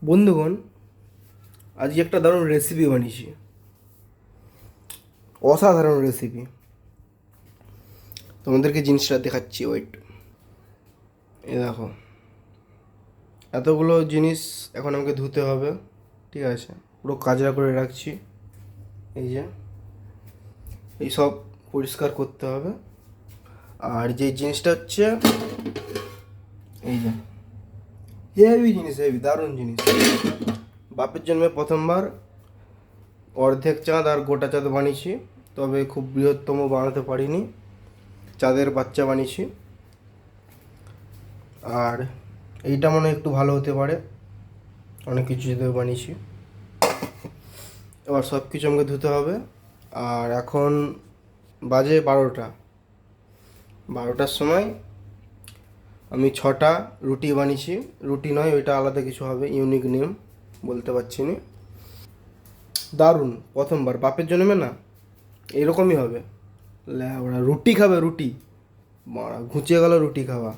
বন্ধুগণ, আজকে একটা দারুণ রেসিপি বানিয়েছি। অসাধারণ রেসিপি। তোমাদেরকে জিনিসটা দেখাচ্ছি, ওয়েট। এ দেখো, এতগুলো জিনিস এখন আমাকে ধুতে হবে। ঠিক আছে, পুরো কাজরা করে রাখছি। এই যে এই সব পরিষ্কার করতে হবে। আর যে জিনিসটা হচ্ছে এই যে হেভি জিনিস, হেভি দারুণ জিনিস। বাপের জন্মে প্রথমবার অর্ধেক চাঁদ আর গোটা চাঁদ বানিয়েছি, তবে খুব বৃহত্তম বানাতে পারিনি। চাঁদের বাচ্চা বানিয়েছি। আর এইটা মনে হয় একটু ভালো হতে পারে, অনেক কিছু যেতে বানিয়েছি। এবার সব কিছু আমাকে ধুতে হবে। আর এখন বাজে 12টার সময় আমি 6টা রুটি বানিয়েছি। রুটি নয়, ওইটা আলাদা কিছু হবে, ইউনিক নেম, বলতে পারছি না। দারুণ, প্রথমবার বাপের জন্মে না এরকমই হবে। ওরা রুটি খাবে, রুটি মারা ঘুচিয়ে গেল রুটি খাওয়া।